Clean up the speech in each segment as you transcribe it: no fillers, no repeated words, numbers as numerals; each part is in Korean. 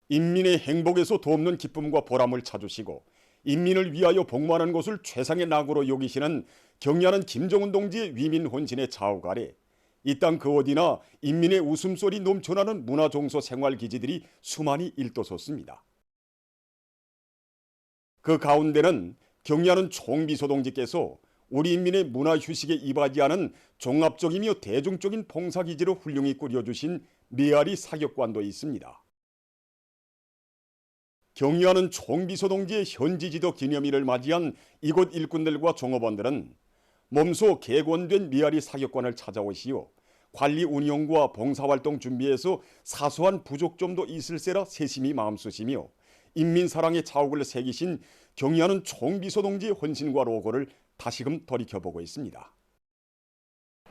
인민의 행복에서 돕는 기쁨과 보람을 찾으시고 인민을 위하여 복무하는 것을 최상의 낙으로 여기시는 경의하는 김정은 동지의 위민 혼신의 자욱 아래 이 땅 그 어디나 인민의 웃음소리 넘쳐나는 문화종소 생활기지들이 수많이 일떠섰습니다. 그 가운데는 경의하는 총비서 동지께서 우리 인민의 문화휴식에 이바지하는 종합적이며 대중적인 봉사기지로 훌륭히 꾸려주신 메아리 사격관도 있습니다. 경의하는 총비서 동지의 현지지도 기념일을 맞이한 이곳 일꾼들과 종업원들은 몸소 개관된 메아리 사격관을 찾아오시어 관리 운영과 봉사활동 준비에서 사소한 부족점도 있을세라 세심히 마음쓰시며 인민사랑의 자욱을 새기신 경의하는 총비서 동지의 헌신과 로고를 다시금 돌이켜보고 있습니다.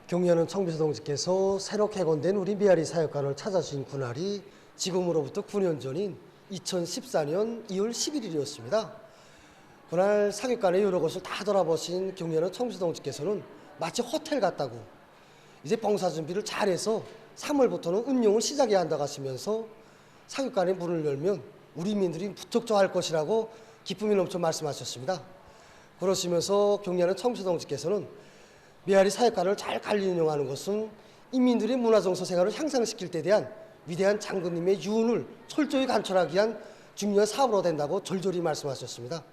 경의하는 총비서 동지께서 새로 개건된 우리 메아리 사역관을 찾아주신 그날이 지금으로부터 9년 전인 2014년 2월 11일이었습니다. 그날 사격관의 여러 곳을 다 돌아보신 경의하는 총비서 동지께서는 마치 호텔 같다고 이제 봉사 준비를 잘해서 3월부터는 운용을 시작해야 한다고 하시면서 사격관의 문을 열면 우리 민들이 무척 좋아할 것이라고 기쁨이 넘쳐 말씀하셨습니다. 그러시면서 경의하는 총비서 동지께서는 메아리 사역관을 잘 관리 운영하는 것은 인민들의 문화정서 생활을 향상시킬 데 대한 위대한 장군님의 유언을 철저히 관철하기 위한 중요한 사업으로 된다고 절절히 말씀하셨습니다.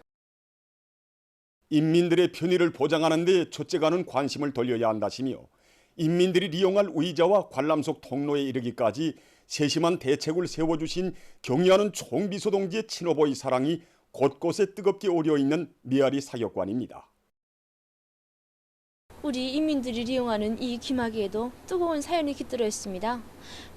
인민들의 편의를 보장하는 데 첫째가는 관심을 돌려야 한다시며 인민들이 이용할 의자와 관람석 통로에 이르기까지 세심한 대책을 세워주신 경의하는 총비서 동지의 친어보이 사랑이 곳곳에 뜨겁게 오려있는 메아리 사격관입니다. 우리 인민들이 이용하는 이 기마개에도 뜨거운 사연이 깃들어 있습니다.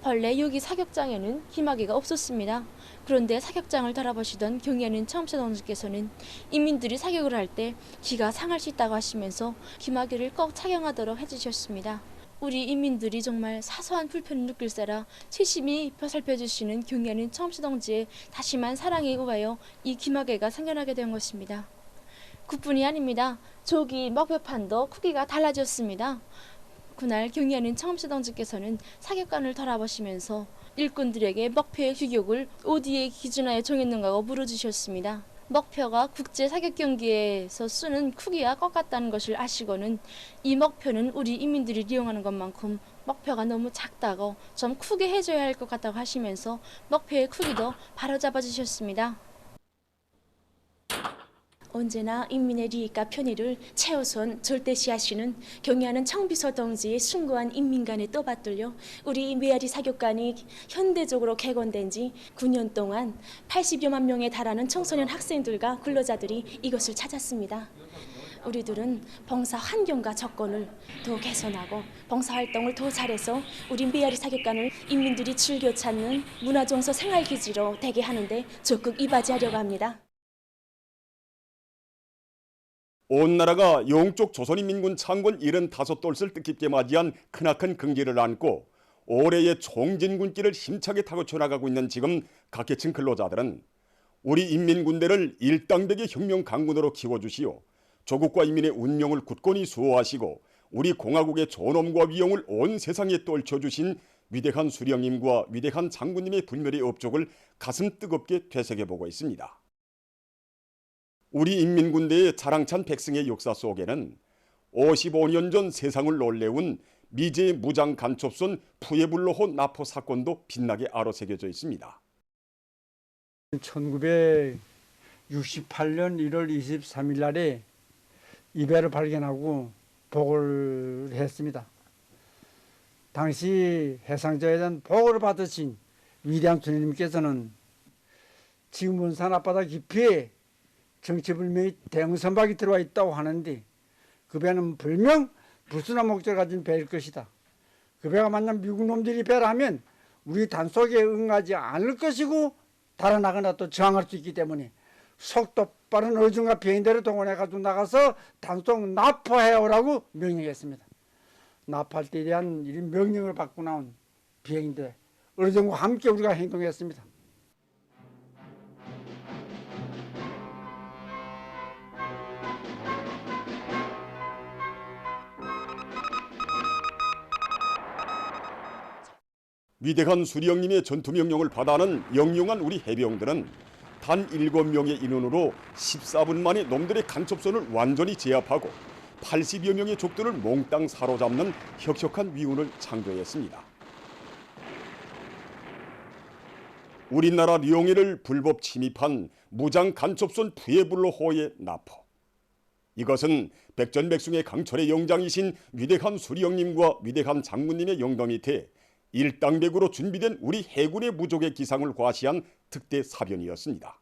본래 여기 사격장에는 기마개가 없었습니다. 그런데 사격장을 돌아보시던 경의하는 총비서 동지께서는 인민들이 사격을 할 때 기가 상할 수 있다고 하시면서 기마개를 꼭 착용하도록 해주셨습니다. 우리 인민들이 정말 사소한 불편을 느낄세라 세심히 살펴주시는 경의하는 총비서 동지의 다심한 사랑에 의하여 이 기마개가 생겨나게 된 것입니다. 그뿐이 아닙니다. 저기 먹표판도 크기가 달라졌습니다. 그날 경의하는 총비서 동지께서는 사격관을 돌아보시면서 일꾼들에게 먹표의 규격을 어디에 기준하여 정했는가고 물어주셨습니다. 먹표가 국제 사격 경기에서 쓰는 크기와 똑같다는 것을 아시고는 이 먹표는 우리 인민들이 이용하는 것만큼 먹표가 너무 작다고 좀 크게 해줘야 할 것 같다고 하시면서 먹표의 크기도 바로잡아 주셨습니다. 언제나 인민의利益과 편의를 최우선 절대시하시는 경의하는 총비서 동지의 숭고한 인민 간의 떠받들려 우리 메아리 사격관이 현대적으로 개건된 지 9년 동안 80여만 명에 달하는 청소년 학생들과 근로자들이 이것을 찾았습니다. 우리들은 봉사 환경과 조건을 더 개선하고 봉사활동을 더 잘해서 우리 메아리 사격관을 인민들이 즐겨 찾는 문화정서 생활기지로 되게 하는데 적극 이바지하려고 합니다. 온 나라가 영적 조선인민군 창건 75돌을 뜻깊게 맞이한 크나큰 긍지를 안고 올해의 총진군길을 힘차게 타고 쳐나가고 있는 지금 각계층 근로자들은 우리 인민군대를 일당백의 혁명 강군으로 키워주시오 조국과 인민의 운명을 굳건히 수호하시고 우리 공화국의 존엄과 위용을 온 세상에 떨쳐주신 위대한 수령님과 위대한 장군님의 불멸의 업적을 가슴 뜨겁게 되새겨보고 있습니다. 우리 인민군대의 자랑찬 백승의 역사 속에는 55년 전 세상을 놀래운 미제의 무장 간첩선 푸에블로호 납포 사건도 빛나게 아로새겨져 있습니다. 1968년 1월 23일 날에 이 배를 발견하고 보고를 했습니다. 당시 해상자에 대한 보고를 받으신 위대한 주님께서는 지금 원산 앞바다 깊이에 정체불명의 대형 선박이 들어와 있다고 하는데 그 배는 분명 불순한 목적을 가진 배일 것이다. 그 배가 만약 미국 놈들이 배를 하면 우리 단속에 응하지 않을 것이고 달아나거나 또 저항할 수 있기 때문에 속도 빠른 어중과 비행대를 동원해가지고 나가서 단속 납포해오라고 명령했습니다. 납포할 때에 대한 이런 명령을 받고 나온 비행대 어중과 함께 우리가 행동했습니다. 위대한 수령님의 전투명령을 받아는 영용한 우리 해병들은 단 7명의 인원으로 14분 만에 놈들의 간첩선을 완전히 제압하고 80여 명의 적들을 몽땅 사로잡는 혁혁한 위훈을 창조했습니다. 우리나라 령해를 불법 침입한 무장 간첩선 푸에블로호의 나포. 이것은 백전백승의 강철의 영장이신 위대한 수령님과 위대한 장군님의 영도 밑에 일당백으로 준비된 우리 해군의 무적의 기상을 과시한 특대 사변이었습니다.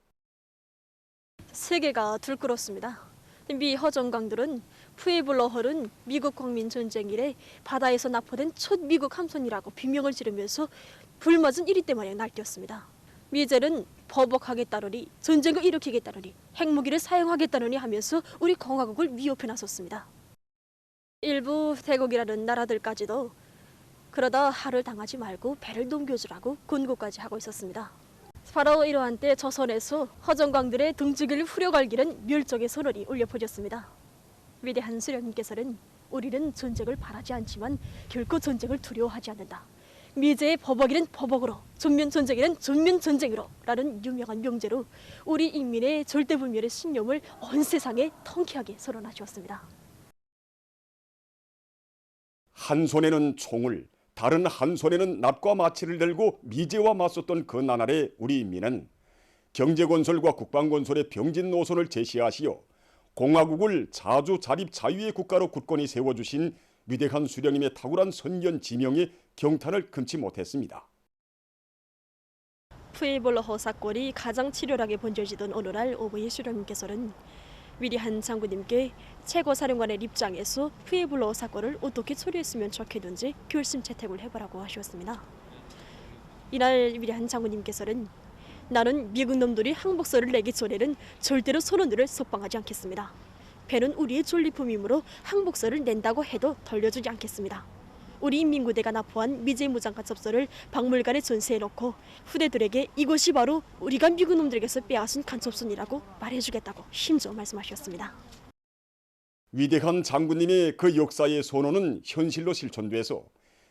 세계가 들끓었습니다. 미 허정강들은 푸에블로호는 미국 국민 전쟁 이래 바다에서 납포된 첫 미국 함선이라고 비명을 지르면서 불맞은 1위 때 마냥 날뛰었습니다. 미제는 보복하겠다느니 전쟁을 일으키겠다느니 핵무기를 사용하겠다느니 하면서 우리 공화국을 위협해 나섰습니다. 일부 대국이라는 나라들까지도 그러다 하를 당하지 말고 배를 넘겨주라고 권고까지 하고 있었습니다. 바로 이러한 때 조선에서 허정광들의 등지기를 후려갈기는 멸종의 선언이 울려 퍼졌습니다. 위대한 수령님께서는 우리는 전쟁을 바라지 않지만 결코 전쟁을 두려워하지 않는다. 미제의 보복이는 보복으로, 전면 전쟁이는 전면 전쟁으로 라는 유명한 명제로 우리 인민의 절대불멸의 신념을 온 세상에 통쾌하게 선언하셨습니다. 한 손에는 총을, 다른 한 손에는 낫과 마치를 들고 미제와 맞섰던 그 나날에 우리 인민은 경제건설과 국방건설의 병진 노선을 제시하시어 공화국을 자주 자립 자유의 국가로 굳건히 세워주신 위대한 수령님의 탁월한 선견 지명에 경탄을 금치 못했습니다. 푸에블로호 사건이 가장 치열하게 번져지던 어느 날 오보이 수령님께서는 위대한 장군님께 최고사령관의 입장에서 푸에블로호 사건을 어떻게 처리했으면 좋겠는지 결심 채택을 해보라고 하셨습니다. 이날 위대한 장군님께서는 나는 미국 놈들이 항복서를 내기 전에는 절대로 선원들을 석방하지 않겠습니다. 배는 우리의 전리품이므로 항복서를 낸다고 해도 돌려주지 않겠습니다. 우리 인민구대가 납포한 미제 무장간첩서를 박물관에 전시해놓고 후대들에게 이것이 바로 우리가 미국 놈들에게서 빼앗은 간첩선이라고 말해주겠다고 힘줘 말씀하셨습니다. 위대한 장군님의 그 역사의 선언은 현실로 실천돼서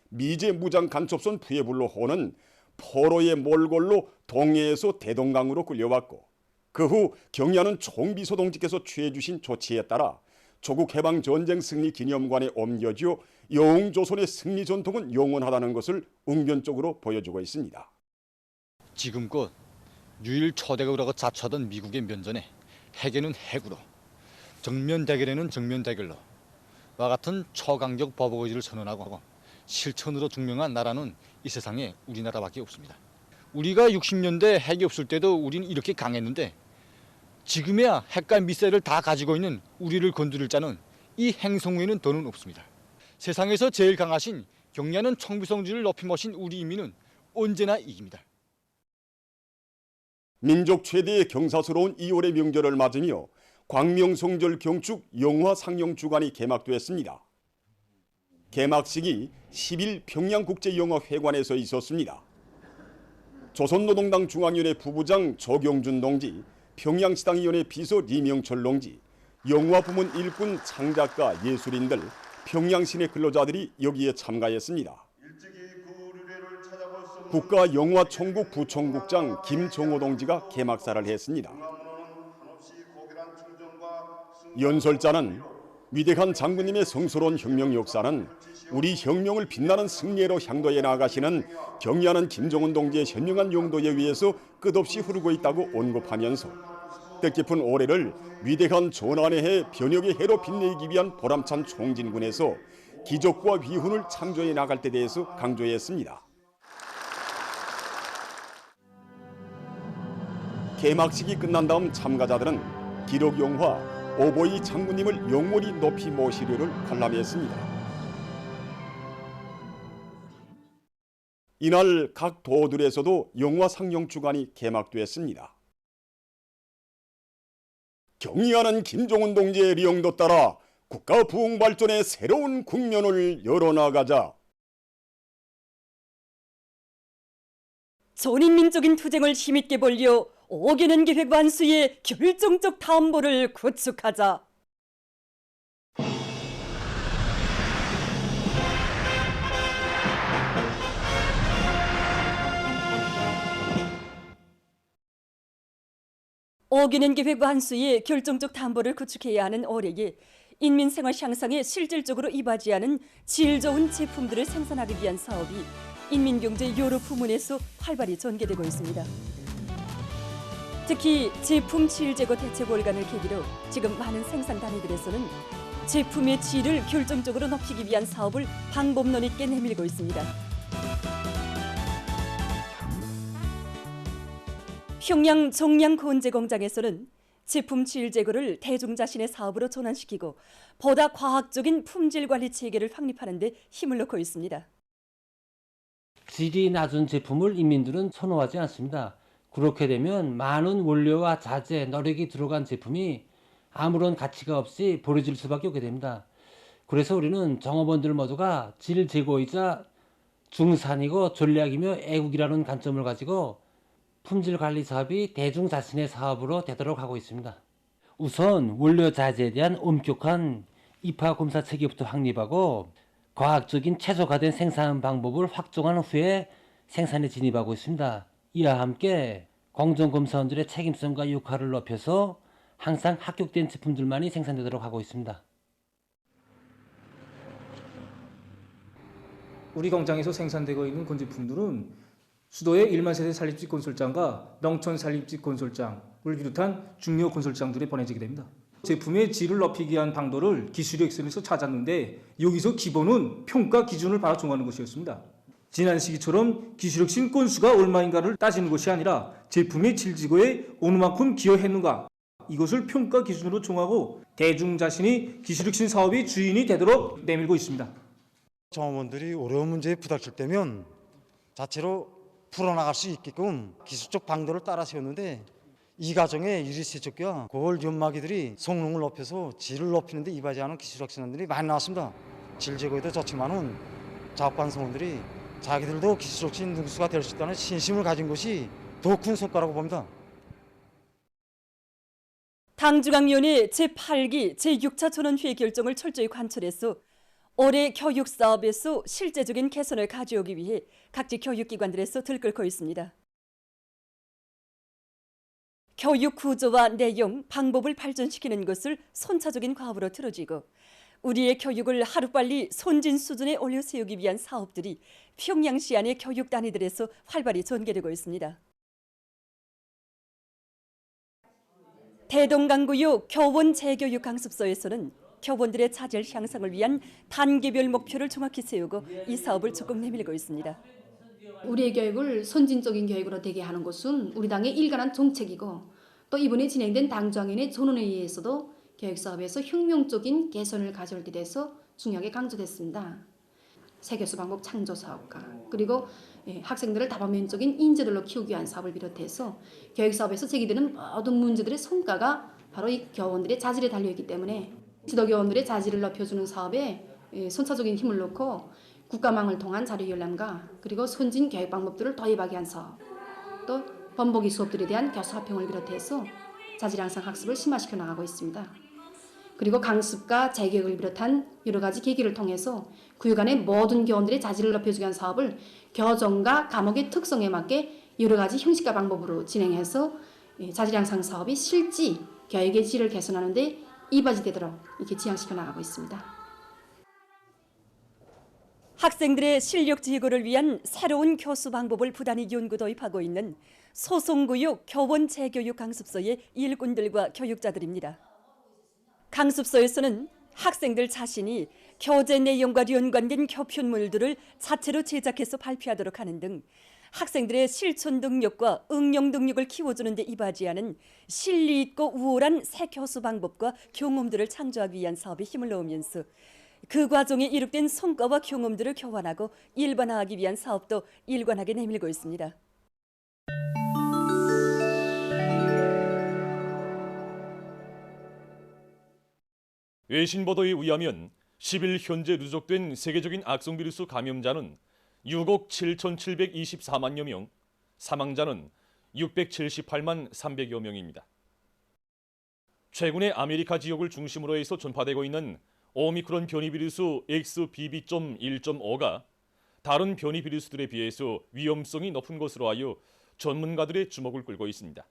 미제 무장 간첩선 푸에블로호는 포로의 몰골로 동해에서 대동강으로 끌려왔고 그 후 경야는 총비서동지께서 취해주신 조치에 따라 조국 해방 전쟁 승리 기념관에 옮겨져 영웅조선의 승리 전통은 영원하다는 것을 웅변적으로 보여주고 있습니다. 지금껏 유일 초대국이라고 자처하던 미국의 면전에 핵에는 핵으로, 정면 대결에는 정면 대결로 와 같은 초강력 보복 의지를 선언하고 실천으로 증명한 나라는 이 세상에 우리나라밖에 없습니다. 우리가 60년대 핵이 없을 때도 우리는 이렇게 강했는데 지금이야 핵과 미사일을 다 가지고 있는 우리를 건드릴 자는 이 행성 외에는 더는 없습니다. 세상에서 제일 강하신 경야는 청비성지를 높이 모신 우리 인민은 언제나 이깁니다. 민족 최대의 경사스러운 2월의 명절을 맞으며 광명성절 경축 영화 상영 주간이 개막됐습니다. 개막식이 10일 평양국제영화회관에서 있었습니다. 조선노동당 중앙위원회 부부장 조경준 동지, 평양시당위원회 비서 리명철 동지, 영화부문 일꾼 창작가 예술인들, 평양시내 근로자들이 여기에 참가했습니다. 국가영화총국 부총국장 김정호 동지가 개막사를 했습니다. 연설자는 위대한 장군님의 성스러운 혁명 역사는 우리 혁명을 빛나는 승리로 향도해 나가시는 경의하는 김정은 동지의 현명한 용도에 의해서 끝없이 흐르고 있다고 언급하면서 뜻깊은 올해를 위대한 전환의 해 변혁의 해로 빛내기 위한 보람찬 총진군에서 기적과 위훈을 창조해 나갈 때 대해서 강조했습니다. 개막식이 끝난 다음 참가자들은 기록영화 오보이 장군님을 영원히 높이 모시려를 관람했습니다. 이날 각 도들에서도 영화 상영 주간이 개막됐습니다. 경의하는 김정은 동지의 리용도 따라 국가 부흥 발전의 새로운 국면을 열어나가자. 전인민족인 투쟁을 힘있게 벌려 5개년 계획 완수의 결정적 담보를 구축하자. 어기는 계획 완수에 결정적 담보를 구축해야 하는 올해에 인민생활 향상에 실질적으로 이바지하는 질 좋은 제품들을 생산하기 위한 사업이 인민경제 여러 부문에서 활발히 전개되고 있습니다. 특히 제품 질 제거 대책 월간을 계기로 지금 많은 생산 단위들에서는 제품의 질을 결정적으로 높이기 위한 사업을 방법론 있게 내밀고 있습니다. 평양 정량 건재 공장에서는 제품 질 제거를 대중 자신의 사업으로 전환시키고 보다 과학적인 품질 관리 체계를 확립하는 데 힘을 넣고 있습니다. 질이 낮은 제품을 인민들은 선호하지 않습니다. 그렇게 되면 많은 원료와 자재, 노력이 들어간 제품이 아무런 가치가 없이 버려질 수밖에 없게 됩니다. 그래서 우리는 정업원들 모두가 질 제고이자 중산이고 전략이며 애국이라는 관점을 가지고 품질 관리 사업이 대중 자신의 사업으로 되도록 하고 있습니다. 우선 원료 자재에 대한 엄격한 입하 검사 체계부터 확립하고 과학적인 최적화된 생산 방법을 확정한 후에 생산에 진입하고 있습니다. 이와 함께 공정검사원들의 책임성과 역할을 높여서 항상 합격된 제품들만이 생산되도록 하고 있습니다. 우리 공장에서 생산되고 있는 건제품들은 수도의 1만 세대 산림집 건설장과 농촌 산림집 건설장을 비롯한 중요 건설장들에 보내지게 됩니다. 제품의 질을 높이기 위한 방도를 기술의 엑셀에서 찾았는데 여기서 기본은 평가 기준을 바로 정하는 것이었습니다. 지난 시기처럼 기술혁신 건수가 얼마인가를 따지는 것이 아니라 제품의 질 제고에 어느 만큼 기여했는가 이것을 평가 기준으로 정하고 대중 자신이 기술혁신 사업의 주인이 되도록 내밀고 있습니다. 정업원들이 어려운 문제에 부닥칠 때면 자체로 풀어나갈 수 있게끔 기술적 방도를 따라 세웠는데 이 과정에 이리세척과 고월 연마기들이 성능을 높여서 질을 높이는 데 이바지하는 기술혁신원들이 많이 나왔습니다. 질 제거에도 좋지만은 자업반성원들이 자기들도 기술혁신 능수가 될 수 있다는 신심을 가진 것이 더 큰 성과라고 봅니다. 당중앙위원회 제8기 제6차 전원회의 결정을 철저히 관철해서 올해 교육 사업에서 실제적인 개선을 가져오기 위해 각지 교육기관들에서 들끓고 있습니다. 교육 구조와 내용, 방법을 발전시키는 것을 선차적인 과업으로 틀어지고 우리의 교육을 하루빨리 선진 수준에 올려세우기 위한 사업들이 평양시 안의 교육 단위들에서 활발히 전개되고 있습니다. 대동강구요 교원 재교육 강습소에서는 교원들의 자질 향상을 위한 단계별 목표를 정확히 세우고 이 사업을 적극 내밀고 있습니다. 우리의 교육을 선진적인 교육으로 되게 하는 것은 우리 당의 일관한 정책이고 또 이번에 진행된 당정인의 전원회의에서도 교육사업에서 혁명적인 개선을 가져올 때 돼서 중요하게 강조됐습니다. 세교수 방법 창조 사업과 그리고 학생들을 다방면적인 인재들로 키우기 위한 사업을 비롯해서 교육사업에서 제기되는 모든 문제들의 성과가 바로 이 교원들의 자질에 달려있기 때문에 지도교원들의 자질을 높여주는 사업에 선차적인 힘을 놓고 국가망을 통한 자료 열람과 그리고 선진 교육 방법들을 도입하기 위한 사업 또 번복이 수업들에 대한 교수 화평을 비롯해서 자질 향상 학습을 심화시켜 나가고 있습니다. 그리고 강습과 재교육을 비롯한 여러 가지 계기를 통해서 구육 안의 모든 교원들의 자질을 높여주기 위한 사업을 교정과 과목의 특성에 맞게 여러 가지 형식과 방법으로 진행해서 자질 향상 사업이 실지 교육의 질을 개선하는 데 이바지되도록 이렇게 지향시켜 나가고 있습니다. 학생들의 실력 제고를 위한 새로운 교수 방법을 부단히 연구 도입하고 있는 소송구역 교원 재교육 강습소의 일꾼들과 교육자들입니다. 강습소에서는 학생들 자신이 교재 내용과 연관된 교편물들을 자체로 제작해서 발표하도록 하는 등 학생들의 실천 능력과 응용 능력을 키워주는 데 이바지하는 실리 있고 우월한 새 교수 방법과 경험들을 창조하기 위한 사업에 힘을 넣으면서 그 과정에 이룩된 성과와 경험들을 교환하고 일반화하기 위한 사업도 일관하게 내밀고 있습니다. 외신 보도에 의하면 10일 현재 누적된 세계적인 악성 비루스 감염자는 6억 7,724만여 명, 사망자는 678만 300여 명입니다. 최근에 아메리카 지역을 중심으로 해서 전파되고 있는 오미크론 변이 비루스 XBB.1.5가 다른 변이 비루스들에 비해서 위험성이 높은 것으로 하여 전문가들의 주목을 끌고 있습니다.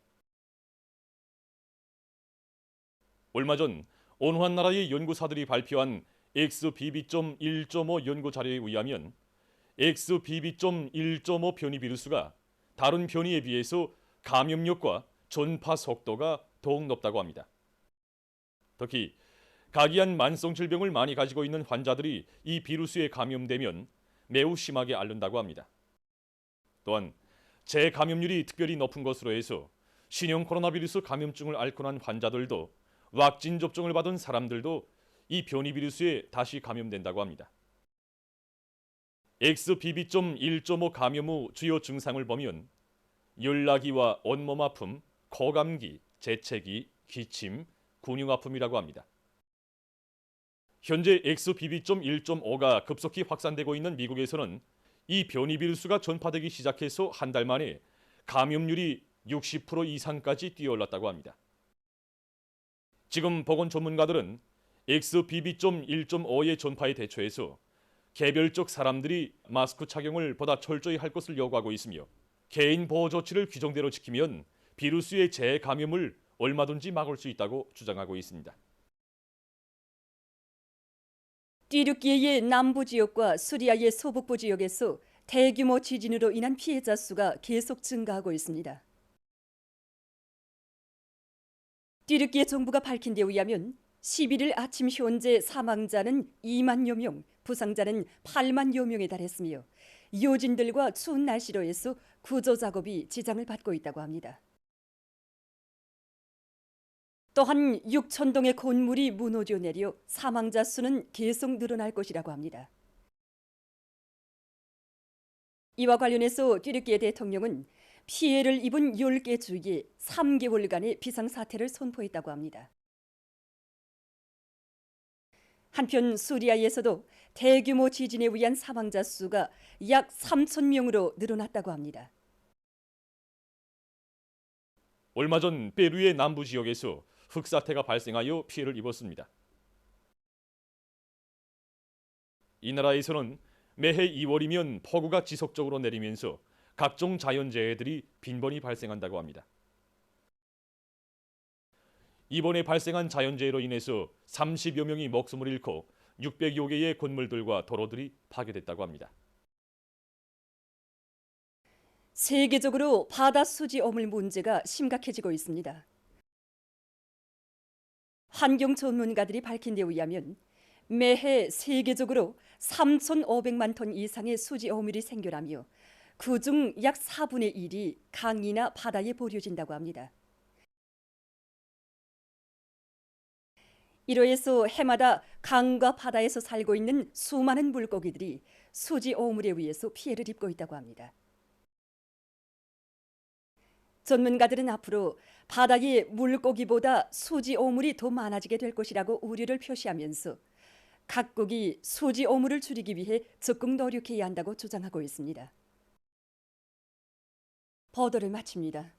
얼마 전 온환 나라의 연구사들이 발표한 XBB.1.5 연구 자료에 의하면 XBB.1.5 변이 비루스가 다른 변이에 비해서 감염력과 전파 속도가 더욱 높다고 합니다. 특히 각이한 만성 질병을 많이 가지고 있는 환자들이 이 비루스에 감염되면 매우 심하게 앓는다고 합니다. 또한 재감염률이 특별히 높은 것으로 해서 신형 코로나 비루스 감염증을 앓고 난 환자들도 왁신 접종을 받은 사람들도 이 변이 비루스에 다시 감염된다고 합니다. XBB.1.5 감염 후 주요 증상을 보면 열나기와 온몸 아픔, 코감기, 재채기, 기침, 근육 아픔이라고 합니다. 현재 XBB.1.5가 급속히 확산되고 있는 미국에서는 이 변이 비루스가 전파되기 시작해서 한 달 만에 감염률이 60% 이상까지 뛰어올랐다고 합니다. 지금 보건 전문가들은 XBB.1.5의 전파에 대처해서 개별적 사람들이 마스크 착용을 보다 철저히 할 것을 요구하고 있으며 개인 보호 조치를 규정대로 지키면 비루스의 재감염을 얼마든지 막을 수 있다고 주장하고 있습니다. 띠르키예의 남부 지역과 수리아의 서북부 지역에서 대규모 지진으로 인한 피해자 수가 계속 증가하고 있습니다. 띠르키예 정부가 밝힌 데 의하면 11일 아침 현재 사망자는 2만여 명, 부상자는 8만여 명에 달했으며 요진들과 추운 날씨로 해서 구조 작업이 지장을 받고 있다고 합니다. 또한 6천 동의 건물이 무너져 내려 사망자 수는 계속 늘어날 것이라고 합니다. 이와 관련해서 튀르키예 대통령은 피해를 입은 10개 주에 3개월간의 비상사태를 선포했다고 합니다. 한편 수리아에서도 대규모 지진에 의한 사망자 수가 약 3천 명으로 늘어났다고 합니다. 얼마 전 페루의 남부 지역에서 흙사태가 발생하여 피해를 입었습니다. 이 나라에서는 매해 2월이면 폭우가 지속적으로 내리면서 각종 자연재해들이 빈번히 발생한다고 합니다. 이번에 발생한 자연재해로 인해서 30여 명이 목숨을 잃고 600여 개의 건물들과 도로들이 파괴됐다고 합니다. 세계적으로 바다 수지 어물 문제가 심각해지고 있습니다. 환경 전문가들이 밝힌 데 의하면 매해 세계적으로 3,500만 톤 이상의 수지 어물이 생겨나며 그중 약 4분의 1이 강이나 바다에 버려진다고 합니다. 이로해서 해마다 강과 바다에서 살고 있는 수많은 물고기들이 수지 어물에 의해서 피해를 입고 있다고 합니다. 전문가들은 앞으로 바다에 물고기보다 수지 어물이 더 많아지게 될 것이라고 우려를 표시하면서 각국이 수지 어물을 줄이기 위해 적극 노력해야 한다고 주장하고 있습니다. 보도를 마칩니다.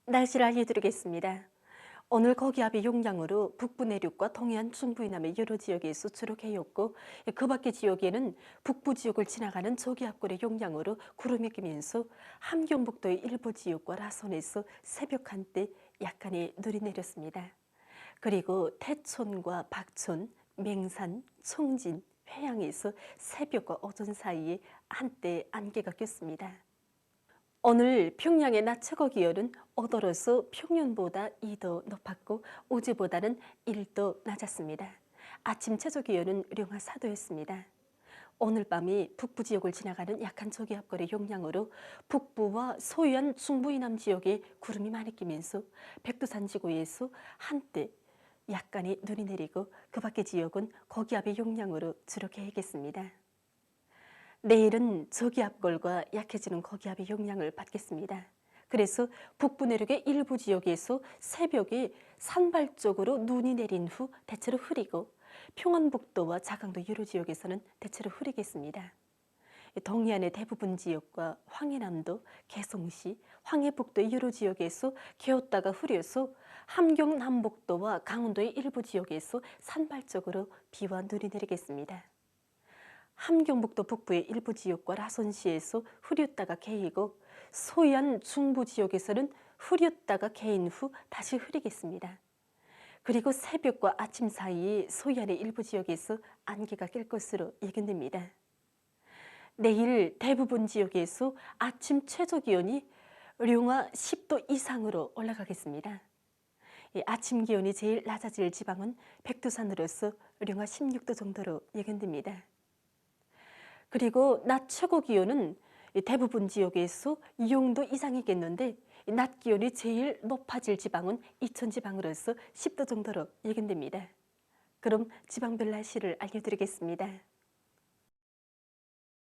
날씨를 알려드리겠습니다. 오늘 고기압의 영향으로 북부 내륙과 동해안 중부 이남의 여러 지역에 수출을 해왔고 그 밖의 지역에는 북부 지역을 지나가는 저기압골의 영향으로 구름이 끼면서 함경북도의 일부 지역과 라선에서 새벽 한때 약간의 눈이 내렸습니다. 그리고 태촌과 박촌, 맹산, 청진, 회양에서 새벽과 오전 사이에 한때 안개가 꼈습니다. 오늘 평양의 낮 최고 기온은 오도로서 평년보다 2도 높았고 어제보다는 1도 낮았습니다. 아침 최저 기온은 령하 4도였습니다. 오늘 밤이 북부 지역을 지나가는 약한 저기압골의 영향으로 북부와 서해안 중부 이남 지역에 구름이 많이 끼면서 백두산 지구에서 한때 약간의 눈이 내리고 그 밖의 지역은 고기압의 영향으로 주로 개겠습니다. 내일은 저기압골과 약해지는 고기압의 영향을 받겠습니다. 그래서 북부 내륙의 일부 지역에서 새벽에 산발적으로 눈이 내린 후 대체로 흐리고 평안북도와 자강도 여러 지역에서는 대체로 흐리겠습니다. 동해안의 대부분 지역과 황해남도, 개성시, 황해북도 여러 지역에서 개었다가 흐려서 함경 남북도와 강원도의 일부 지역에서 산발적으로 비와 눈이 내리겠습니다. 함경북도 북부의 일부 지역과 라선시에서 흐렸다가 개이고 소해안 중부 지역에서는 흐렸다가 개인 후 다시 흐리겠습니다. 그리고 새벽과 아침 사이에 소해안의 일부 지역에서 안개가 낄 것으로 예견됩니다. 내일 대부분 지역에서 아침 최저기온이 영하 10도 이상으로 올라가겠습니다. 아침 기온이 제일 낮아질 지방은 백두산으로서 영하 16도 정도로 예견됩니다. 그리고 낮 최고 기온은 대부분 지역에서 0도 이상이겠는데 낮 기온이 제일 높아질 지방은 이천 지방으로서 10도 정도로 예견됩니다. 그럼 지방별 날씨를 알려드리겠습니다.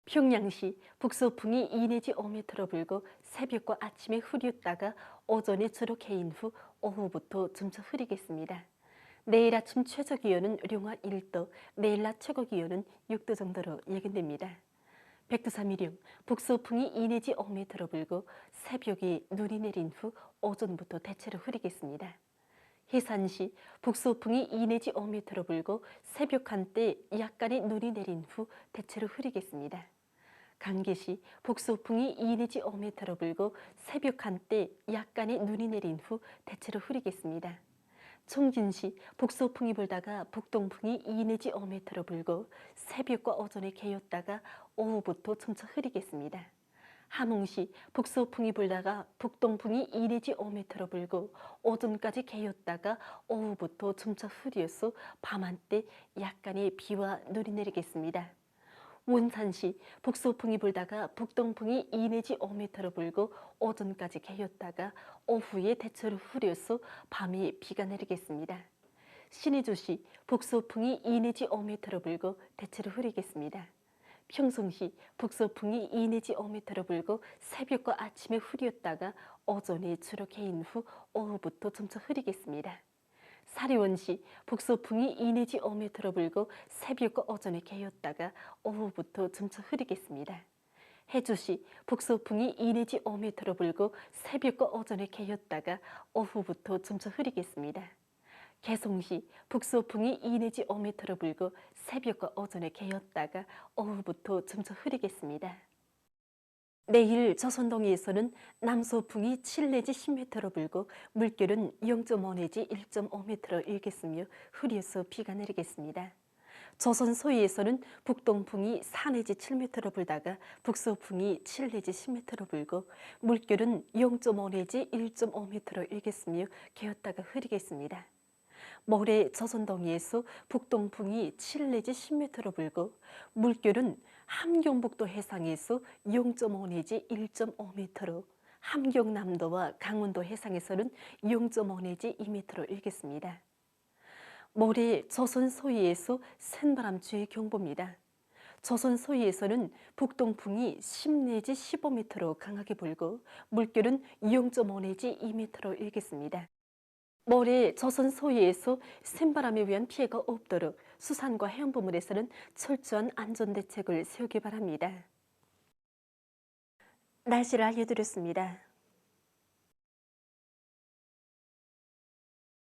평양시 북서풍이 2 내지 5m로 불고 새벽과 아침에 흐렸다가 오전에 주로 개인 후 오후부터 점차 흐리겠습니다. 내일 아침 최저기온은 영하 1도, 내일 낮 최고기온은 6도 정도로 예견됩니다. 백두산미령 북서풍이 2 내지 5m로 불고 새벽에 눈이 내린 후 오전부터 대체로 흐리겠습니다. 해산시 북서풍이 2 내지 5m로 불고 새벽 한때 약간의 눈이 내린 후 대체로 흐리겠습니다. 강계시 북서풍이 2 내지 5m로 불고 새벽 한때 약간의 눈이 내린 후 대체로 흐리겠습니다. 청진시 북서풍이 불다가 북동풍이 2 내지 5m로 불고 새벽과 오전에 개였다가 오후부터 점차 흐리겠습니다. 함흥시 북서풍이 불다가 북동풍이 2 내지 5m로 불고 오전까지 개였다가 오후부터 점차 흐려서 밤 한때 약간의 비와 눈이 내리겠습니다. 원산시 북서풍이 불다가 북동풍이 2 내지 5m로 불고 오전까지 개였다가 오후에 대체로 흐려서 밤에 비가 내리겠습니다. 신의주시 북서풍이 2 내지 5m로 불고 대체로 흐리겠습니다. 평성시 북서풍이 2 내지 5m로 불고 새벽과 아침에 흐렸다가 오전에 주로 개인 후 오후부터 점차 흐리겠습니다. 사리원시 북서풍이 2 내지 5m로 불고 새벽과 오전에 개였다가 오후부터 점차 흐리겠습니다. 해주시 북서풍이 2 내지 5m로 불고 새벽과 오전에 개였다가 오후부터 점차 흐리겠습니다. 개성시 북서풍이 2 내지 5m로 불고 새벽과 오전에 개였다가 오후부터 점차 흐리겠습니다. 내일 조선동해에서는 남서풍이 7 내지 10m로 불고 물결은 0.5 내지 1.5m로 일겠으며 흐려서 비가 내리겠습니다. 조선 서해에서는 북동풍이 4 내지 7m로 불다가 북서풍이 7 내지 10m로 불고 물결은 0.5 내지 1.5m로 일겠으며 개었다가 흐리겠습니다. 모레 조선동해에서 북동풍이 7 내지 10m로 불고 물결은 함경북도 해상에서 0.5 내지 1.5m로 함경남도와 강원도 해상에서는 0.5 내지 2m로 일겠습니다. 모레 조선 서해에서 센바람 주의 경보입니다. 조선 서해에서는 북동풍이 10 내지 15m로 강하게 불고 물결은 0.5 내지 2m로 일겠습니다. 모레 조선 서해에서 센바람에 의한 피해가 없도록 수산과 해양부문에서는 철저한 안전대책을 세우기 바랍니다. 날씨를 알려드렸습니다.